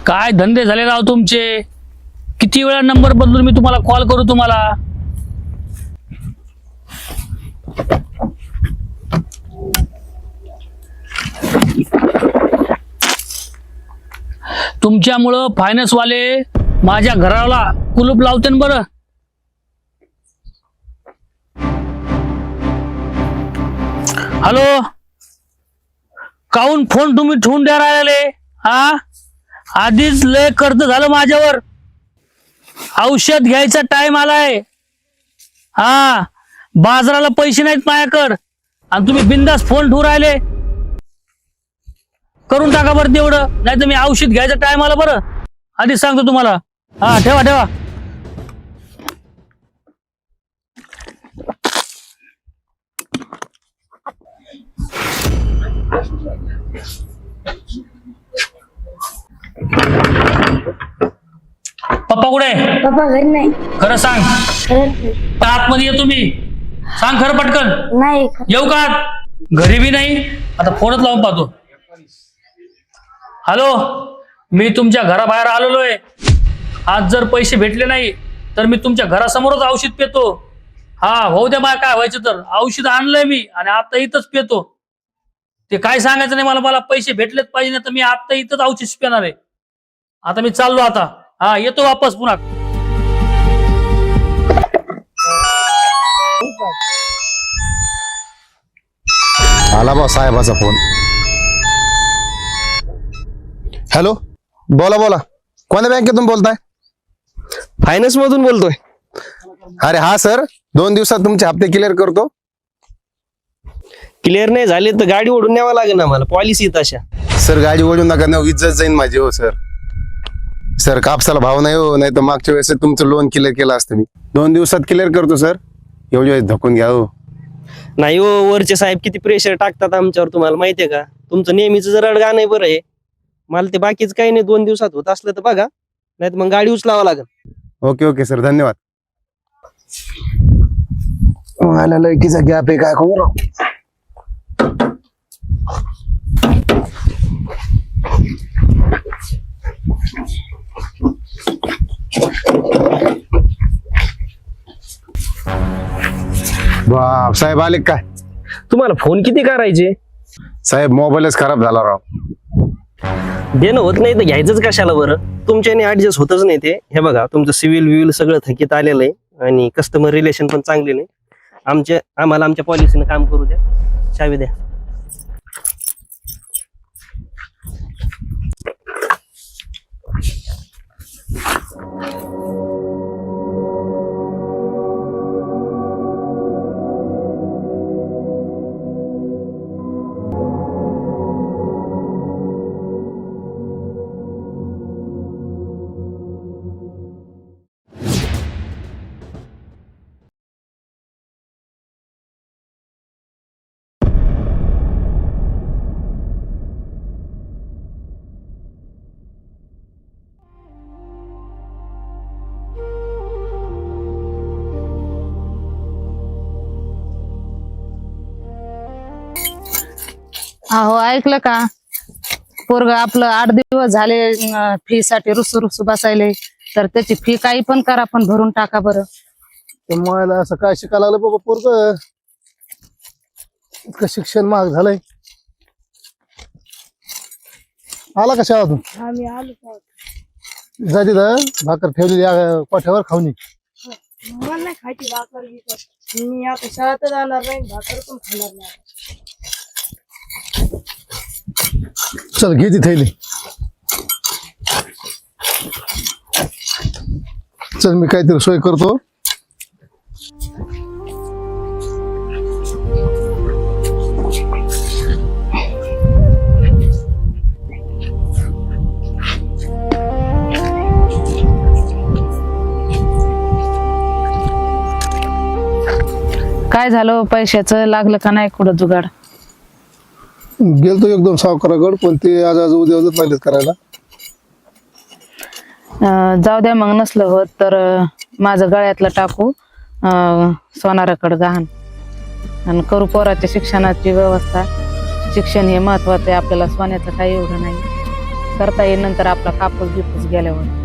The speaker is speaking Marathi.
काय धंदे झाले राव तुमचे? किती वेळा नंबर बदलून मी तुम्हाला कॉल करू तुम्हाला? तुमच्यामुळं फायनान्स वाले माझ्या घराला कुलूप लावते ना बरं. हॅलो, काऊन फोन तुम्ही ठेवून द्या राहिले? हा, आधीच लय कर्ज झालं माझ्यावर. औषध घ्यायचा टाइम आलाय. हा, बाजाराला पैसे नाहीत माझ्याकडे आणि तुम्ही बिंदास फोन ठेवून राहिले. करून टाका बरं तेवढं, नाही तर मी औषध घ्यायचा टाइम आला बरं. आधीच सांगतो तुम्हाला. हा, ठेवा ठेवा. पप्पा कुठे? पप्पा घरी नाही. खरं सांग. खरंच नाही. आतमध्ये ये तुम्ही. सांग खरं पटकन. नाही. येऊ का? घरी बी नाही. आता फोनच लावून पाहतो. हॅलो, मी तुमच्या घराबाहेर आलेलो आहे. आज जर पैसे भेटले नाही तर मी तुमच्या घरासमोरच औषध पितो. हा, होऊ द्या मला काय व्हायचं तर. औषध आणलंय मी आणि आता इथंच पितो. ते काय सांगायचं नाही मला. मला पैसे भेटलेच पाहिजे, नाही तर मी आता इथंच औषध पिणार आहे. आता मी चाललो आता. हा, येतो वापस पुन्हा. आला बा साहेबाचा फोन. हॅलो, बोला बोला. कोणत्या बँकेतून बोलताय? फायनान्स मधून बोलतोय. अरे हा सर, 2 दिवसात तुमचे हप्ते क्लिअर करतो. क्लिअर नाही झाले तर गाडी ओढून न्यावं लागेल ना मला. पॉलिसी तशा. सर गाडी ओढून नका ना, इज्जत जाईन माझी. हो सर. सर कापसाला भाव नाही हो, नाही तर मागच्या वेळेस तुमचं लोन क्लिअर केलं असतं मी. 2 दिवसात क्लिअर करतो सर. एवढे धकून घ्या हो. नाही हो, वरचे साहेब किती प्रेशर टाकतात आमच्यावर तुम्हाला माहितीये का? तुमचं नेहमीच जर अडगा नाही बरं आहे. मला ते बाकीच काही नाही, 2 दिवसात होत असलं तर बघा, नाही तर मग गाडी उचलावं लागेल. ओके ओके सर, धन्यवाद. मला लयकीचा गॅप आहे काय खबर. बाप साहेब आले काय? तुम्हाला फोन किती करायचे? साहेब मोबाईलच खराब झाला राव. देणं होत नाही तर घ्यायचंच कशाला बरं? तुमच्याने ऍडजस्ट होतच नाही ते. हे बघा, तुमचं सिव्हिल विव्हिल सगळं थकीत आलेलं आहे आणि कस्टमर रिलेशन पण चांगले नाही. आम्हाला आमच्या पॉलिसीनं काम करू द्या. चावी द्या. अहो, ऐकलं का? पोरग आपलं 8 दिवस झाले फी साठी रुसू रुसू बसायले. तर त्याची फी काही पण करा, पण भरून टाका बरं. मला असं काय शिकायला लागलं बाबा पोरग? इतकं शिक्षण महाग झालंय. आला का शाळातून? आम्ही आलो. जा तिथं भाकर ठेवलेली कोठ्यावर खाऊन ये. मला नाही खायची भाकर बिकर. मी आता शाळेत जाणार नाही, भाकर पण खाणार नाही. चल घे ती थैली. चल मी काहीतरी सोय करतो. काय झालं? पैशाचं लागलं का नाही कुठं जुगाड? गेलतो एकदम सावकाराकडे, पण ते आज उद्या लागलेत करायला. जाऊ द्या, मग नसलं होत तर माझं गळ्यातलं टाकू सोनाराकडे गहाण आणि करू पोराच्या शिक्षणाची व्यवस्था. शिक्षण हे महत्वाचं आहे आपल्याला, सोन्याचं काही एवढं नाही. करता येईल नंतर आपला कापूस बिपूस गेल्यावर.